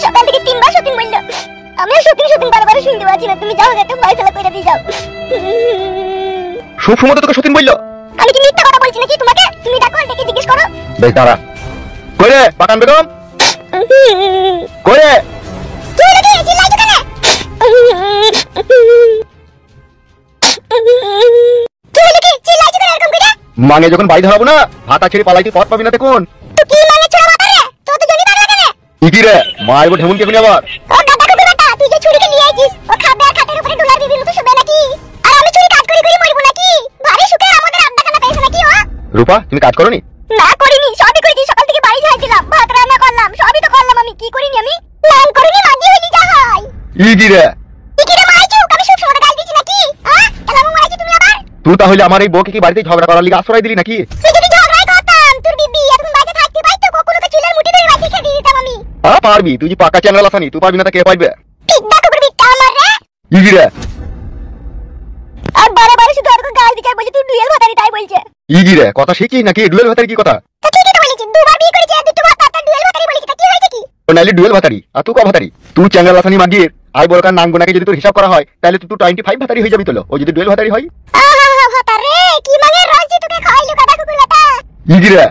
সকাল থেকে তিনবার সতীন বললো, আমিও সতীন সতীন বারবার শুনতে পাচ্ছি না। তুমি যাও, একটা ফয়সালা করে দিয়ে যাও। সব সময় তোকে সতীন বললো? আমি কি মিথ্যা কথা বলছি নাকি তোমাকে? তুমি ডাকো, ডেকে জিজ্ঞেস করো। বেশ দাঁড়া। কইরে পাকান বেগম, কইরে তুই নাকি চিল্লাইছো কেন? তুই নাকি চিল্লাইছো কেন এরকম করে? মানে যখন বাড়ি ধরাবো না, ভাতা ছেড়ে পালাইতে পথ পাবি না দেখুন। তুই কি মানে ছোড়া মাথা রে? তোর তো জনি পারলা কেন? কি রে মারব ঢেমুন কে আবার? ও দাদা কুকুর বেটা, তুই যে ছুরিকে নিয়ে আইছিস, ও খাবে আর খাটের উপরে ডুলার বিবির মতো শুবে নাকি? আর আমি চুরি কাজ করি করি মরবো নাকি? ভারী সুখে আমাদের আড্ডাখানা পেয়েছ নাকি ও? রূপা তুমি কাজ করোনি? না করিনি, সবই করেছি। সকাল থেকে বাড়ি যাইছিলাম, ভাত রান্না করলাম, সবই তো করলাম। আমি কি করিনি? আমি প্ল্যান করিনি, মাগি হইলি যা হয়। কি রে কি রে মাইছো? আমি সব সময় গাল দিছি নাকি? হ্যাঁ কেলাম মাইছো তুমি আবার? তুই তাহলে আমার এই বউকে কি বাড়িতে ঝগড়া করার লাগি আশ্রয় দিলি নাকি? তুই যদি ঝগড়াই করতাম, তোর বিবি এতক্ষণ বাইরে থাকতে পাইতো, কখনো চুলের মুঠি ধরে বাইরে খেয়ে দিয়ে দিতাম আমি। পারবি? তুই যে পাকা চ্যানেল আসানি, তুই পারবি না তা কে পারবে? পিডা কুকুর বিটটা আমার রে। কি রে আর বারে বারে শুধু এরকম গাল দিতে বলছে তুই ডুয়েল ভাতারি, তাই বলছে। কি রে কথা শিখি নাকি? ডুয়েল ভাতারি কি কথা? তো ঠিকই তো বলেছি, দুবার বিয়ে করেছি, দুটো ভাত তার ডুয়েল ভাতারি বলেছি। তা কি হয়েছে কি? ও নাইলে ডুয়েল ভাতারি আর তুই ক ভাতারি? তুই চ্যানেল আসানি মাগির আই বড়কার নাঙ্গনাকে যদি তোর হিসাব করা হয় তাহলে তুই 25 ভাতারি হয়ে যাবি। তোলো ও যদি ডুয়েল ভাতারি হয়। আহা ভাতারে কি মানে রাজি তোকে খাইলো কাদা কুকুর বেটা। কি রে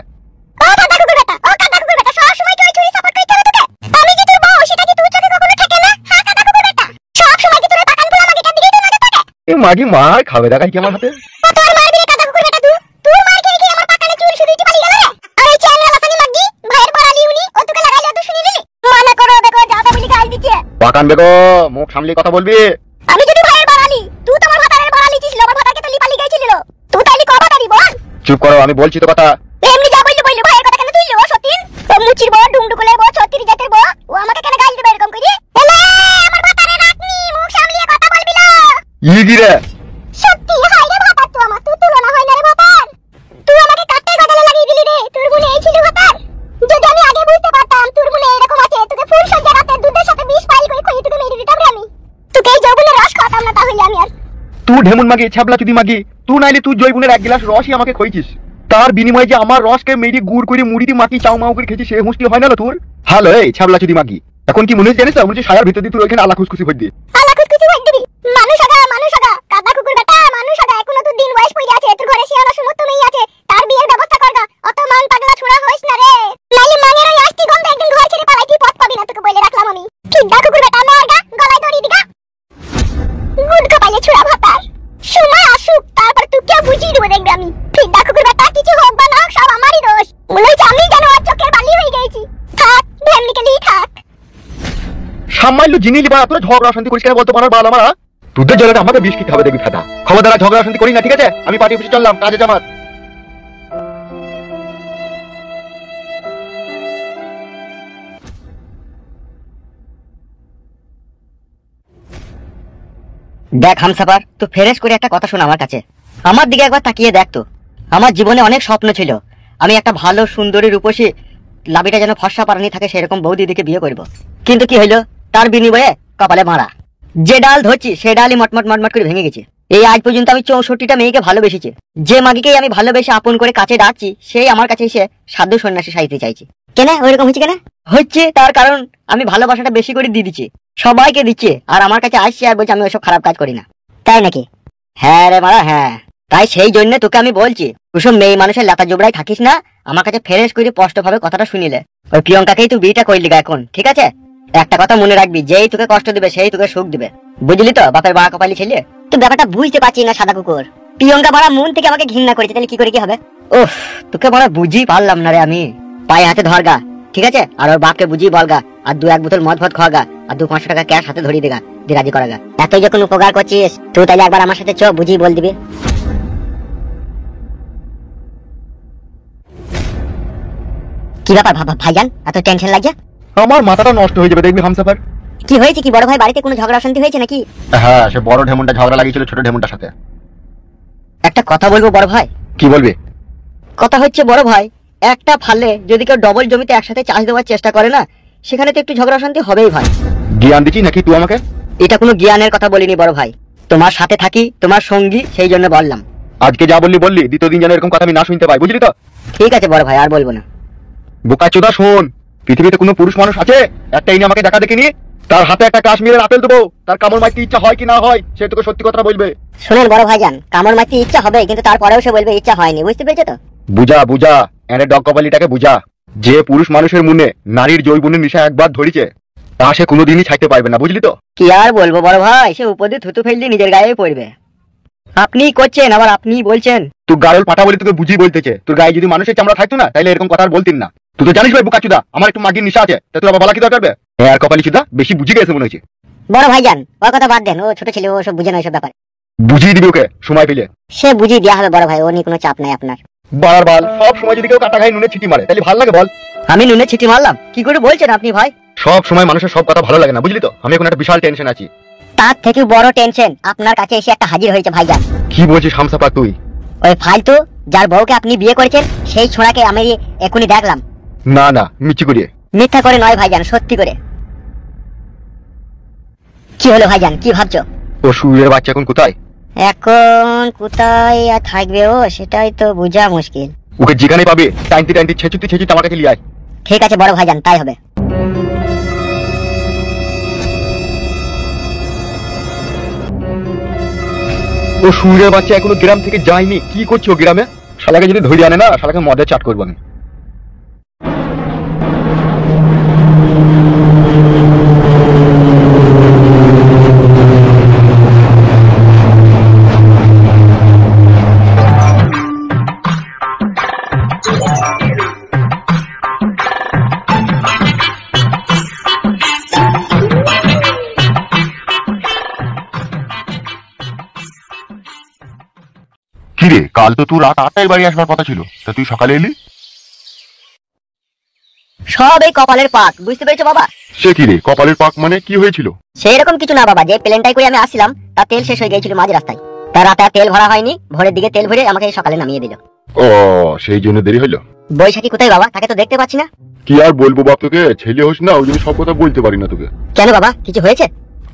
ও কাদা কুকুর বেটা, ও কাদা কুকুর বেটা, সব সময় তুই চুরি সাপোর্ট করতে হবে তোকে। আমি যে তোর বউ, সেটা কি তুই চোখে কখনো থাকে না? হ্যাঁ কাদা কুকুর বেটা, সব সময় কি তোর পাকান গুলো আমাকে দিকেই তো নজর থাকে। এ মাগি মার খাবে দেখাই কি আমার হাতে? ও তোর মারবি রে কাদা কুকুর বেটা, তুই মার খেয়ে কি আমার পাকানে চুল শুধু পালিয়ে গেল রে? আর এই চ্যানেল আসানি মাগি ভাইয়ের বড়ালি উনি, ও তোকে লাগাইলো তো শুনি নিলি? মানা করো, দেখো যাদা বলি গাল দিচ্ছে। পাকান বেগম মুখ সামলে কথা বলবি। আমি যদি ভাইয়ের বড়ালি, তুই তোমার ভাতারের বড়ালি ছিল, আমার ভাতাকে তো লিপালি গেছিল। তুই তাইলি ক ভাতারি বল? চুপ করো, আমি বলছি তো কথা। এমনি যা বললি বললি, ভাইয়ের কথা কেন তুইলি? ও সতীন, ও মুচির বউ, ডুমডুকুলের বউ, 36 জাতের বউ, ও আমাকে কেন গাল দিবে এরকম করি? এলে আমার ভাতারে রাখনি, মুখ সামলিয়ে কথা বলবি না। কি রে সত্যি হাই রে ভাতার, তুই আমার তুই তুলনা হয় না রে ভাতার। তুই আমাকে কাটতে গদালে লাগিয়ে দিলি রে। তোর গুণে এই ছিল ভাতার? যদি আমি আগে বুঝতে পারতাম তোর গুণে এরকম আছে, তোকে ফুল সজ্জা রাতে দুধের সাথে 20 পাইল করে খই তোকে মেরে দিতাম রে আমি। তোকে এই যৌবনের রস খাওয়াতাম না তাহলে আমি আর। তুই ঢেমুন মাগি ছাবলা চুদি মাগি, তুই নাইলে তুই জয়গুনের 1 গ্লাস রসই আমাকে খইছিস, তার বিনিময়ে যে আমার রসকে মেরি গুড় করে মুড়িতে মাটি চাও মাও করে খেয়েছিস, সে হুঁশটি হয় না তোর? হ্যালো এই ছাবলা চুদি মাগি, এখন কি মনে হচ্ছে জানিস? মনে হচ্ছে সায়ার ভিতর দিয়ে তুই ওইখানে আলা খুশখুশি ভর দি। আলা খুশখুশি ভর দিবি? মানুষ আগা কাদা কুকুর বেটা, মানুষ আগা এখনো তোর দিন বয়স পড়ে আছে। তোর ঘরে শিয়ানা সমস্ত মেয়ে আছে, তার বিয়ের ব্যবস্থা করগা। অত মান পাগলা ছোড়া হইস না রে, নাইলে মানের ওই আস্তি গন্ধ একদিন ঘর ছেড়ে পালাই তুই পথ পাবি না। তোকে বলে রাখলাম আমি। কিডা কুকুর বেটা মরগা, গলায় দড়ি দিগা। গুড কপালে ছোড়া ভাতার, সময় আসুক তারপর তুই কে বুঝিয়ে দেবো দেখবি আমি। কিডা কুকুর বেটা, কিছু হোক বা না হোক সব আমারই দোষ। মনে হচ্ছে আমি যেন ওর চোখের বালি হয়ে গেছি। থাক ভেমনিকে নিয়ে থাক। সামান্য জিনিস লিবা তোরা ঝগড়া শান্তি করিস কেন বলতো? পারার বাল আমার তোদের জ্বালাটা আমাকে বিষ খেতে হবে দেখবি ফাটা। খবরদার ঝগড়া শান্তি করি না, ঠিক আছে? আমি পার্টি অফিসে চললাম, কাজে জামাত। দেখ হামসাফার, তুই ফেরেশ করে একটা কথা শোন আমার কাছে। আমার দিকে একবার তাকিয়ে দেখ তো। আমার জীবনে অনেক স্বপ্ন ছিল, আমি একটা ভালো সুন্দরী রূপসী, লাভিটা যেন ফর্সা পারানি থাকে সেরকম বউ দিদিকে বিয়ে করব। কিন্তু কি হইলো? তার বিনিময়ে কপালে মারা। যে ডাল ধরছি সে ডালই মটমট মটমট করে ভেঙে গেছে। এই আজ পর্যন্ত আমি 64টা মেয়েকে ভালোবেসেছি। যে মাগিকেই আমি ভালোবেসে আপন করে কাছে ডাকছি, সেই আমার কাছে এসে সাধু সন্ন্যাসী সাইতে চাইছে। কেন ওইরকম হচ্ছে? কেন হচ্ছে? তার কারণ আমি ভালোবাসাটা বেশি করে দিয়ে দিচ্ছি, সবাইকে দিচ্ছে, আর আমার কাছে আসছে আর বলছে আমি ওইসব খারাপ কাজ করি না। তাই নাকি? হ্যাঁ রে মারা, হ্যাঁ। তাই সেই জন্য তোকে আমি বলছি, ওসব মেয়ে মানুষের লাতা জোবড়াই থাকিস না। আমার কাছে ফেরেশ করে স্পষ্ট ভাবে কথাটা শুনিলে, ওই প্রিয়ঙ্কাকেই তুই বিয়েটা করলি এখন, ঠিক আছে? একটা কথা মনে রাখবি, যেই তোকে কষ্ট দিবে সেই তোকে সুখ দিবে, বুঝলি তো? বাপের বাড়া কপালি ছেলে। তুই ব্যাপারটা বুঝতে পারছিস না সাদা কুকুর। প্রিয়ঙ্কা মারা মন থেকে আমাকে ঘৃণা করেছে, তাহলে কি করে কি হবে? ওহ, তোকে মারা বুঝি পারলাম না রে আমি। পায়ে হাতে ধরগা, ঠিক আছে? আর ওর বাপকে বুঝিয়ে বলগা, আর 2-1 বোতল মদ ফদ খাওয়াগা, আর 200-500 টাকা ক্যাশ হাতে ধরিয়ে দেগা, দিয়ে রাজি করাগা। এতই যখন উপকার করছিস তুই, তাহলে একবার আমার সাথে চো, বুঝিয়ে বল দিবি। কি ব্যাপার ভাইজান, এত টেনশন লাগছে? আমার মাথাটা নষ্ট হয়ে যাবে দেখবি হামসাফার। কি হয়েছে? কি বড় ভাই বাড়িতে কোনো ঝগড়া অশান্তি হয়েছে নাকি? হ্যাঁ, সে বড় ঢেমনটা ঝগড়া লাগিয়েছিল ছোট ঢেমনটার সাথে। একটা কথা বলবো বড় ভাই। কি বলবি? কথা হচ্ছে বড় ভাই, একটা ফালে যদি কেউ ডবল জমিতে একসাথে চাষ দেওয়ার চেষ্টা করে না, সেখানে তো একটু ঝগড়া অশান্তি হবেই ভাই। জ্ঞান দিচ্ছি নাকি তুই আমাকে? এটা কোনো জ্ঞানের কথা বলিনি বড় ভাই, তোমার সাথে থাকি, তোমার সঙ্গী, সেই জন্য বললাম। আজকে যা বললি বললি, দ্বিতীয় দিন যেন এরকম কথা আমি না শুনতে পাই, বুঝলি তো? ঠিক আছে বড় ভাই, আর বলবো না। বোকা চোদা শোন, পৃথিবীতে কোনো পুরুষ মানুষ আছে একটা ইনি আমাকে দেখা দেখিনি তার হাতে একটা কাশ্মীরের আপেল দেবো, তার কামড় মারতে ইচ্ছা হয় কি না হয় সে তোকে সত্যি কথা বলবে। শুনুন বড় ভাইজান, কামড় মারতে ইচ্ছা হবে কিন্তু তারপরেও সে বলবে ইচ্ছা হয়নি, বুঝতে পেরেছো তো? বুঝা বুঝা এনে ডগ কপালিটাকে বুঝা, যে পুরুষ মানুষের মনে নারীর যৌবনের নেশা একবার ধরেছে তা সে কোনোদিনই ছাড়তে পারবে না, বুঝলি তো? কি আর বলবো বড় ভাই, সে উপর দিয়ে থুতু ফেললে নিজের গায়ে পড়বে। আপনি করছেন আবার আপনি বলছেন। তুই গারল পাঠা বলে তোকে বুঝিয়ে বলতেছে, তোর গায়ে যদি মানুষের চামড়া থাকতো না তাহলে এরকম কথা আর বলতেন না। তুই তো জানিস ভাই বুকাচুদা আমার একটু মাগির নেশা আছে, তা তুই আবার বলা কি দরকার? আর কপালি চুদা বেশি বুঝে গেছে মনে হচ্ছে। বড় ভাইজান ওর কথা বাদ দেন, ও ছোট ছেলে, ও সব বুঝে না এসব ব্যাপার। বুঝিয়ে দিবি ওকে সময় পেলে। সে বুঝিয়ে দেওয়া হবে বড় ভাই, ও নিয়ে কোনো চাপ নাই আপনার। বাড়ার বাল সব সময় যদি কেউ কাটা খাই নুনে ছিটি মারে তাহলে ভালো লাগে বল? আমি নুনে ছিটি মারলাম? কি করে বলছেন আপনি ভাই? সব সময় মানুষের সব কথা ভালো লাগে না, বুঝলি তো? আমি এখন একটা বিশাল টেনশন আছি। তার থেকে বড় টেনশন আপনার কাছে এসে একটা হাজির হয়েছে ভাইজান। কি বলছিস হামসাপা তুই? ওই ফালতু যার বউকে আপনি বিয়ে করেছেন সেই ছোড়াকে আমি এখনই দেখলাম। না না মিচি করিয়ে। মিথ্যা করে নয় ভাইজান, সত্যি করে। কি হলো ভাইজান, কি ভাবছো? ও সুরের বাচ্চা এখন কোথায়? এখন কোথায় আর থাকবে ও, সেটাই তো বোঝা মুশকিল। ওকে যেখানে পাবে টাইনতে টাইনতে ছেচুতে আমার কাছে লিয়ে আয়। ঠিক আছে বড় ভাইজান, তাই হবে। ও সুরের বাচ্চা এখনো গ্রাম থেকে যায়নি, কি করছো গ্রামে? শালাকে যদি ধরে আনে না শালাকে মদে চাট করবো আমি। কিরে কাল তো তুই রাত 8টায় বাড়ি আসবার কথা ছিল, তা তুই সকালে এলি? সব এই কপালের পাক, বুঝতে পেরেছো বাবা? সে কিরে কপালের পাক মানে কি হয়েছিল? সেই রকম কিছু না বাবা, যে প্লেনটাই করে আমি আসছিলাম তার তেল শেষ হয়ে গিয়েছিল মাঝ রাস্তায়। তার রাতে আর তেল ভরা হয়নি, ভোরের দিকে তেল ভরে আমাকে সকালে নামিয়ে দিল। ও সেই জন্য দেরি হইলো। বৈশাখী কোথায় বাবা? তাকে তো দেখতে পাচ্ছি না। কি আর বলবো বাপ তোকে, ছেলে হোস না ওই জন্য সব কথা বলতে পারি না তোকে। কেন বাবা, কিছু হয়েছে?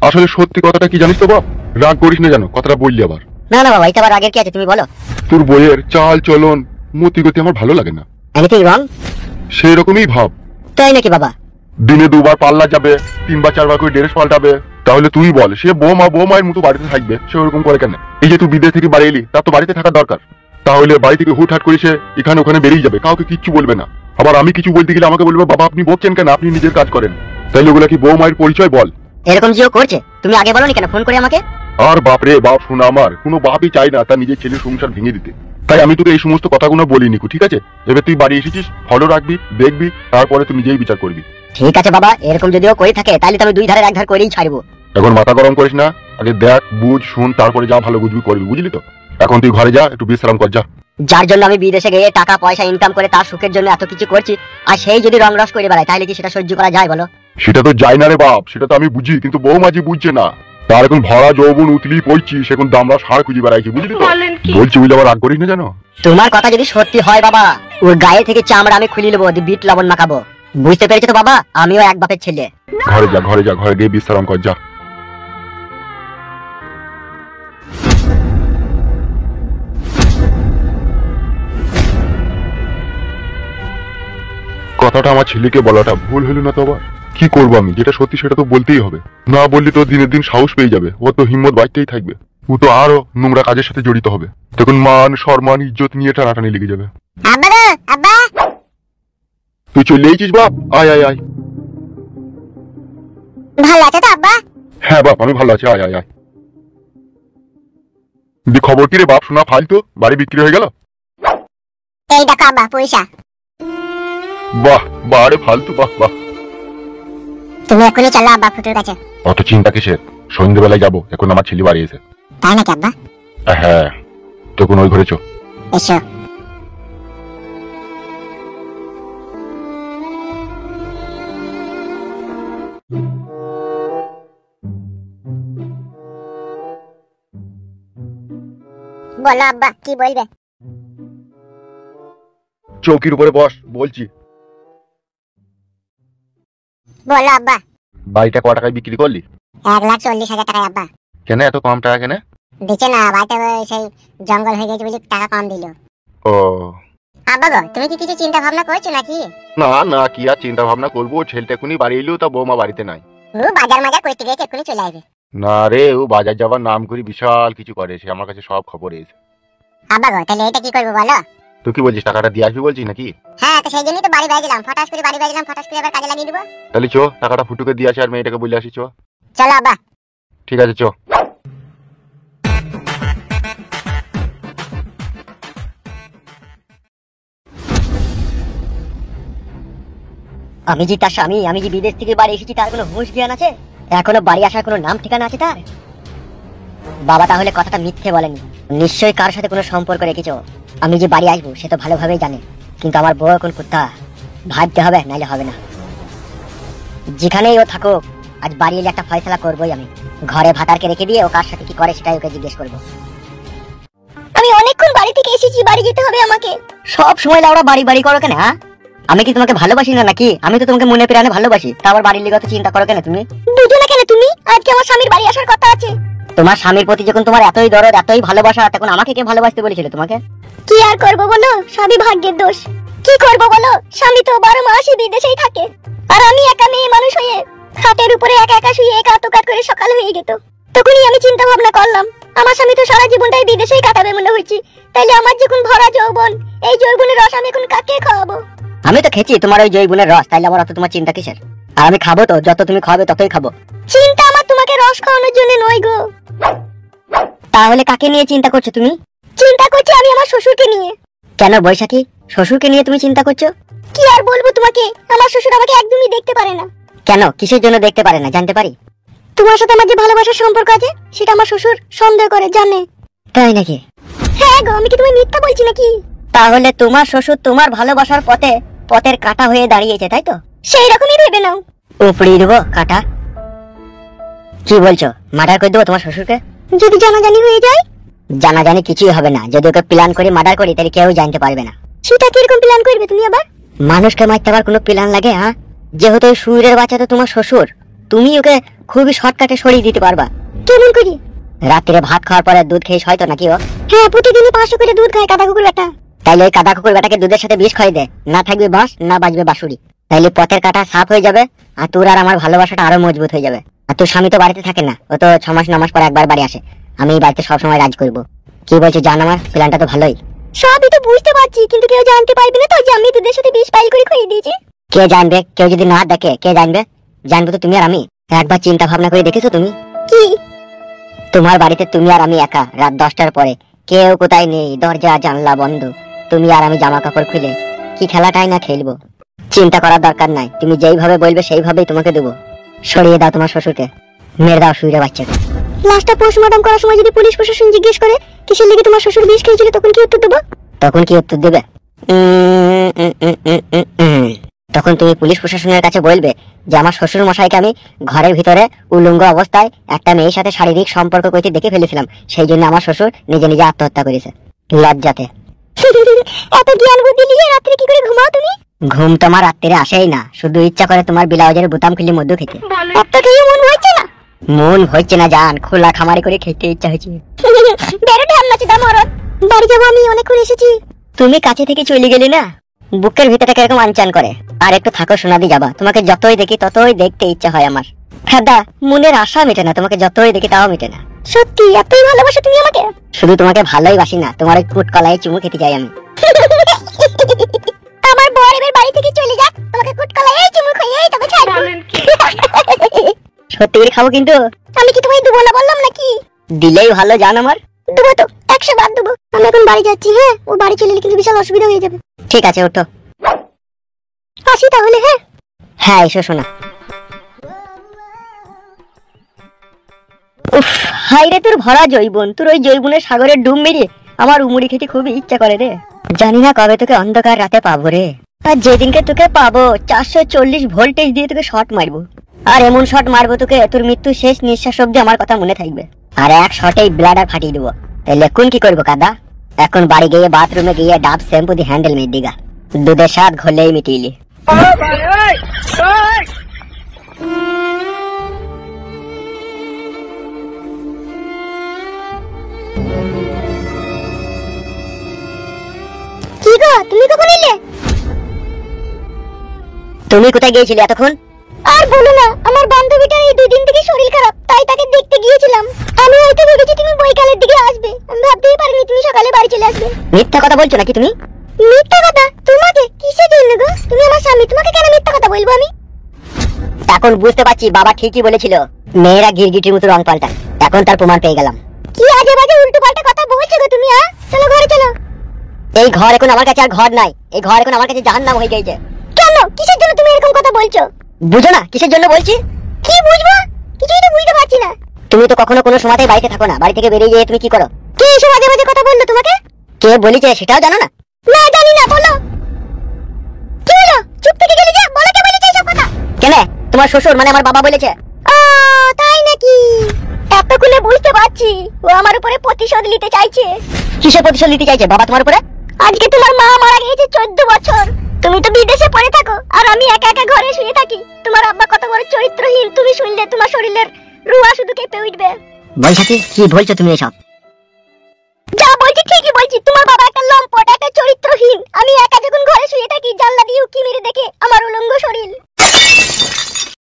আসলে সত্যি কথাটা কি জানিস তো বাপ, রাগ করিস না জানো কথাটা বললি আবার। না না বাবা, এটা আবার আগের কি আছে তুমি বলো। তোর বইয়ের চাল চলন মতিগতি আমার ভালো লাগে না। Anything wrong? সেই রকমই ভাব। তাই নাকি বাবা? দিনে 2বার পাল্লা যাবে, 3বার 4বার করে ড্রেস পাল্টাবে, তাহলে তুই বল সে বৌমায়ের মতো বাড়িতে থাকবে সে ওরকম করে কেন? এই যে তুই বিদেশ থেকে বাড়ি এলি তার তো বাড়িতে থাকা দরকার, তাহলে বাড়ি থেকে হুটহাট করে সে এখানে ওখানে বেরিয়ে যাবে, কাউকে কিচ্ছু বলবে না। আবার আমি কিছু বলতে গেলে আমাকে বলবে বাবা আপনি বকছেন কেন, আপনি নিজের কাজ করেন। তাইলে ওগুলা কি বৌমায়ের পরিচয় বল? এরকম জিও করছে, তুমি আগে বলনি কেন ফোন করে আমাকে? আর বাপরে বাপ শোনা, আমার কোনো বাপই চাই না তার নিজের ছেলের সংসার ভেঙে দিতে, তাই আমি তোকে এই সমস্ত কথাগুলো বলিনি, ঠিক আছে? এবার তুই বাড়ি এসেছিস, ফলো রাখবি, দেখবি, তারপরে তুই নিজেই বিচার করবি। ঠিক আছে বাবা, এরকম যদিও করে থাকে তাহলে তো আমি দুই ধারের এক ধার করেই ছাড়বো। এখন মাথা গরম করিস না, আগে দেখ বুঝ শুন তারপরে যা ভালো বুঝবি করবি, বুঝলি তো? এখন তুই ঘরে যা, একটু বিশ্রাম কর যা। যার জন্য আমি বিদেশে গিয়ে টাকা পয়সা ইনকাম করে তার সুখের জন্য এত কিছু করছি, আর সেই যদি রং রস করে বেড়ায় তাহলে কি সেটা সহ্য করা যায় বলো? সেটা তো যায় না রে বাপ, সেটা তো আমি বুঝি, কিন্তু বৌমাজি বুঝছে না। তার এখন ভরা যৌবন উতলি পড়ছিস, এখন দামরা সার খুঁজে বেড়াইছি, বুঝলি তো? বলছি বুঝলে আবার রাগ করিস না জানো। তোমার কথা যদি সত্যি হয় বাবা, ওর গায়ে থেকে চামড়া আমি খুলে নেবো, বিট লবণ মাখাবো, বুঝতে পেরেছো তো বাবা? আমিও এক বাপের ছেলে। ঘরে যা ঘরে যা, ঘরে গিয়ে বিশ্রাম কর যা। কথাটা আমার ছেলেকে বলাটা ভুল হলো না তো আবার? কি করবো আমি, যেটা সত্যি সেটা তো বলতেই হবে, না বললে তো দিনের দিন সাহস পেয়ে যাবে, ও তো হিম্মত বাড়তেই থাকবে, ও তো আরো নোংরা কাজের সাথে জড়িত হবে, তখন মান সম্মান ইজ্জত নিয়ে টানাটানি লেগে যাবে। আব্বা গো আব্বা, তুই চলে এসেছিস বাপ, আয় আয় আয়। ভালো আছে তো আব্বা? হ্যাঁ বাপ আমি ভালো আছি, আয় আয় আয়। দি খবর কি রে বাপ, শোনা ফালতু বাড়ি বিক্রি হয়ে গেল? এই দেখো আব্বা পয়সা। বাহ বাহ রে ফালতু, বাহ বাহ। তুমি এখনই চলো আব্বা ফুটুর কাছে। অত চিন্তা কিসের, সন্ধ্যেবেলায় যাবো, এখন আমার ছেলে বাড়ি এসে। তাই নাকি আব্বা? হ্যাঁ তখন ওই ঘরে চো। এসো। বলো আব্বা কি বলবে? চৌকির উপরে বস, বলছি। বলো আব্বা। বাড়িটা ক টাকায় বিক্রি করলি? 1,40,000 টাকায় আব্বা। কেন এত কম টাকা কেন? দিচ্ছে না, বাড়িতে সেই জঙ্গল হয়ে গেছে বলে টাকা কম দিল। ও আব্বা গো, তুমি কি কিছু চিন্তা ভাবনা করছো নাকি? না না, কি আর চিন্তা ভাবনা করবো, ছেলেটা এখনই বাড়ি এলো, তা বৌমা বাড়িতে নাই। ও বাজার মাজার করতে গেছে, এক্ষুনি চলে আসবে। না রে, ও বাজার যাবার নাম করে বিশাল কিছু করে, সে আমার কাছে সব খবর এসে। আব্বা গো, তাহলে এটা কি করবো বলো? তুই কি বলছিস, টাকাটা দিয়ে আসবি বলছিস নাকি? হ্যাঁ, তো সেই জন্যই তো বাড়ি বাজলাম, ফটাস করে বাড়ি বাজলাম, ফটাস করে আবার কাজে লাগিয়ে দিব। তাহলে চো, টাকাটা ফুটুকে দিয়ে আসি আর মেয়েটাকে বলে আসি, চো। চলো আব্বা। ঠিক আছে, চো। আমি যে তার স্বামী, আমি যে বিদেশ থেকে বাড়ি এসেছি, তার কোনো হুঁশ জ্ঞান আছে? এখনো বাড়ি আসার কোনো নাম ঠিকানা আছে তার? বাবা তাহলে কথাটা মিথ্যে বলেনি, নিশ্চয়ই কার সাথে কোনো সম্পর্ক রেখেছো। আমি যে বাড়ি আসবো সে তো ভালোভাবেই জানে, কিন্তু আমার বউ এখন কুত্তা, ভাবতে হবে, নাইলে হবে না। যেখানেই ও থাকুক, আজ বাড়ি এলে একটা ফয়সালা করবোই আমি। ঘরে ভাতারকে রেখে দিয়ে ও কার সাথে কি করে সেটাই ওকে জিজ্ঞেস করবো। আমি অনেকক্ষণ বাড়ি থেকে এসেছি, বাড়ি যেতে হবে আমাকে। সব সময় লাউড়া বাড়ি বাড়ি করো কেন? হ্যাঁ, আমি কি তোমাকে ভালোবাসি না নাকি? আমি তো তোমাকে মনে প্রাণে ভালোবাসি, তা আবার বাড়ির লিগে চিন্তা করো কেন তুমি? বুঝো না কেন তুমি? আজকে আমার স্বামীর বাড়ি আসার কথা আছে। তোমার স্বামীর প্রতি যখন তোমার এতই দরদ, এতই ভালোবাসা, তখন আমাকে কে ভালোবাসতে বলেছিল তোমাকে? কি আর করবো বলো, সবই ভাগ্যের দোষ। কি করবো বলো, স্বামী তো 12 মাসই বিদেশেই থাকে, আর আমি একা মেয়ে মানুষ হয়ে খাটের উপরে একা একা শুয়ে একা আত্মঘাত করে সকাল হয়ে যেত। তখনই আমি চিন্তা ভাবনা করলাম, আমার স্বামী তো সারা জীবনটাই বিদেশেই কাটাবে মনে হচ্ছে, তাইলে আমার যখন ভরা যৌবন, এই যৌবনের রস আমি এখন কাকে খাওয়াবো? আমি তো খেয়েছি তোমার ওই জৈবনের রস, তাইলে আবার অত তোমার চিন্তা কিসের? আর আমি খাবো তো, যত তুমি খাবে ততই খাবো। চিন্তা আমার তোমাকে রস খাওয়ানোর জন্য নয় গো। তাহলে কাকে নিয়ে চিন্তা করছো তুমি? চিন্তা করছি আমি আমার শ্বশুরকে নিয়ে। কেন বৈশাখী, শ্বশুরকে নিয়ে তুমি চিন্তা করছো? কি আর বলবো তোমাকে, আমার শ্বশুর আমাকে একদমই দেখতে পারে না। কেন, কিসের জন্য দেখতে পারে না জানতে পারি? তোমার সাথে আমার যে ভালোবাসার সম্পর্ক আছে, সেটা আমার শ্বশুর সন্দেহ করে, জানে। তাই নাকি? হ্যাঁ গো, আমি কি তোমায় মিথ্যা বলছি নাকি? তাহলে তোমার শ্বশুর তোমার ভালোবাসার পথে পথের কাঁটা হয়ে দাঁড়িয়েছে, তাই তো? সেই রকমই ভেবে নাও। উপড়িয়ে দেবো কাঁটা। কি বলছো, মার্ডার করে দেবো তোমার শ্বশুরকে? যদি জানাজানি হয়ে যায়? জানাজানি কিছুই হবে না, যদি ওকে প্ল্যান করে মার্ডার করি তাহলে কেউ জানতে পারবে না। সেটা কিরকম প্ল্যান করবে তুমি আবার? মানুষকে মারতে আবার কোনো প্ল্যান লাগে? হ্যাঁ, যেহেতু ওই সুরের বাচ্চা তো তোমার শ্বশুর, তুমি ওকে খুবই শর্টকাটে সরিয়ে দিতে পারবা। কেমন করি? রাত্রে ভাত খাওয়ার পরে দুধ খেয়ে হয়তো নাকি ও? হ্যাঁ, প্রতিদিনই 500 করে দুধ খায় কাদা কুকুর বেটা। তাইলে ওই কাদা কুকুর বেটাকে দুধের সাথে বিষ খাইয়ে দে, না থাকবে বাঁশ, না বাজবে বাঁশুরি। তাইলে পথের কাঁটা সাফ হয়ে যাবে, আর তোর আর আমার ভালোবাসাটা আরো মজবুত হয়ে যাবে। আর তোর স্বামী তো বাড়িতে থাকে না, ও তো 6 মাস 9 মাস পর একবার বাড়ি আসে। আমি এই বাড়িতে সবসময় রাজ করব। কি বলছো জান, আমার প্ল্যানটা তো ভালোই। সবই তো বুঝতে পারছি, কিন্তু কেউ জানতে পারবে না তো যে আমি দুধের সাথে বিষ পাইল করে খাইয়ে দিয়েছি। কে জানবে? কেউ যদি না দেখে কে জানবে? জানবো তো তুমি আর আমি। একবার চিন্তা ভাবনা করে দেখেছো তুমি? কি? তোমার বাড়িতে তুমি আর আমি একা, রাত 10টার পরে কেউ কোথায় নেই, দরজা জানলা বন্ধ, তুমি আর আমি জামা কাপড় খুলে কি খেলাটাই না খেলবো। চিন্তা করার দরকার নাই, তুমি যেইভাবে বলবে সেইভাবেই তোমাকে দেবো। সরিয়ে দাও তোমার শ্বশুরকে, মেরে দাও শুইরে বাচ্চাকে। লাস্টটা পোস্টমর্টম করার সময় যদি পুলিশ প্রশাসন জিজ্ঞেস করে কিসের লেগে তোমার শ্বশুর বিষ খেয়েছিল, তখন কি উত্তর দেবো? তখন কি উত্তর দেবে? তখন তুমি পুলিশ প্রশাসনের কাছে বলবে যে আমার শ্বশুর মশাইকে আমি ঘরের ভিতরে উলঙ্গ অবস্থায় একটা মেয়ের সাথে শারীরিক সম্পর্ক করতে দেখে ফেলেছিলাম, সেই জন্য আমার শ্বশুর নিজে নিজে আত্মহত্যা করেছে লজ্জাতে। এত জ্ঞান বুদ্ধি নিয়ে রাত্রে কি করে ঘুমাও তুমি? ঘুম তোমার রাত্রে আসেই না, শুধু ইচ্ছা করে তোমার ব্লাউজের বোতাম খুলে মধু খেতে। একটা খেয়ে মন হচ্ছে না? মন হচ্ছে না জান, খোলা খামারি করে খেতে ইচ্ছা হয়েছে। বেরো ঢামনা চিদা মরদ, বাড়ি যাবো আমি, অনেকক্ষণ এসেছি। তুমি কাছে থেকে চলে গেলে না, বুকের ভিতরটা কিরকম আনচান করে। আর একটু থাকো, সোনাদি যাবা, তোমাকে যতই দেখি ততই দেখতে ইচ্ছা হয় আমার। ফেদা, মনের আশা মেটে না, তোমাকে যতই দেখি তাও মেটে না। সত্যি এতই ভালোবাসো তুমি আমাকে? শুধু তোমাকে ভালোই বাসি না, তোমার ওই কুট কলাই চুমু খেতে চাই আমি। আমার বর এবার বাড়ি থেকে চলে যাক, তোমাকে কুটকলা এই চুমু খাইয়ে তবে ছাড়বো। সত্যি করে খাবো কিন্তু। আমি কি তোমায় দেবো না বললাম নাকি? দিলেই ভালো জান আমার। দেবো তো, 100 বার দেবো। আমি এখন বাড়ি যাচ্ছি, হ্যাঁ, ও বাড়ি চলে এলে কিন্তু বিশাল অসুবিধা হয়ে যাবে। ঠিক আছে, ওঠো। আসি তাহলে, হ্যাঁ। হ্যাঁ, এসো শোনা। উফ, হাই রে তোর ভরা জৈবন, তোর ওই জৈবনের সাগরের ডুব মেরে আমার উমুড়ি খেতে খুবই ইচ্ছা করে রে। জানি না কবে তোকে অন্ধকার রাতে পাবো রে। আর যেদিনকে তোকে পাবো 440 ভোল্টেজ দিয়ে তোকে শট মারবো। আর এমন শট মারবো তোকে তোর মৃত্যু শেষ নিঃশ্বাস অব্দি আমার কথা মনে থাকবে। আর এক শটেই ব্লাডার ফাটিয়ে দেবো। তাহলে এখন কি করবো কাদা? এখন বাড়ি গিয়ে বাথরুমে গিয়ে ডাব শ্যাম্পু দিয়ে হ্যান্ডেল মেরে দিগা, দুধের স্বাদ ঘোলেই মিটিয়ে। কি গো, তুমি কখন এলে? তুমি কোথায় গিয়েছিলে এতক্ষণ? আর বলো না, আমার বান্ধবীটার এই 2 দিন থেকে শরীর খারাপ, তাই তাকে দেখতে গিয়েছিলাম। আমি হয়তো ভেবেছি তুমি বৈকালের দিকে আসবে, আমি ভাবতেই পারিনি তুমি সকালে বাড়ি চলে আসবে। মিথ্যা কথা বলছো নাকি তুমি? মিথ্যা কথা? তোমাকে কিসের জন্য গো? তুমি আমার স্বামী, তোমাকে কেন মিথ্যা কথা বলবো আমি? এখন বুঝতে পারছি বাবা ঠিকই বলেছিল, মেয়েরা গিরগিটির মতো রং পাল্টায়। এখন তার প্রমাণ পেয়ে গেলাম। কি আজে বাজে উল্টো পাল্টা কথা বলছো গো তুমি? চলো ঘরে চলো। এই ঘর এখন আমার কাছে আর ঘর নাই, এই ঘর এখন আমার কাছে জাহান্নাম হয়ে গেছে। কেন? কিসের জন্য তুমি এরকম কথা বলছো? বুঝো না কিসের জন্য বলছি? কি বুঝবো? কিছুই তো বুঝতে পারছি না। তুমি তো কখনো কোনো সময়তেই বাড়িতে থাকো না, বাড়ি থেকে বেরিয়ে গিয়ে তুমি কি করো? কে এসব আজে বাজে কথা বললো তোমাকে? কে বলেছে সেটাও জানো না? না, জানি না, বলো। কি হলো? চুপ থেকে গেলে যে? বলো, কে বলেছে এসব কথা? কেন? তোমার শ্বশুর মানে আমার বাবা বলেছে। ও তাই নাকি? এতক্ষণে বুঝতে পারছি ও আমার উপরে প্রতিশোধ নিতে চাইছে। কিসের প্রতিশোধ নিতে চাইছে বাবা তোমার উপরে? আজকে তোমার মা মারা গিয়েছে 14 বছর। তুমি তো বিদেশে পড়ে থাকো আর আমি একা একা ঘরে শুয়ে থাকি। তোমার আব্বা কত বড় চরিত্রহীন, তুমি শুনলে তোমার শরীরের রুয়া শুধু কেঁপে উঠবে। বৈশাখী কি বলছো তুমি এসব? যা বলছি ঠিকই বলছি। তোমার বাবা একটা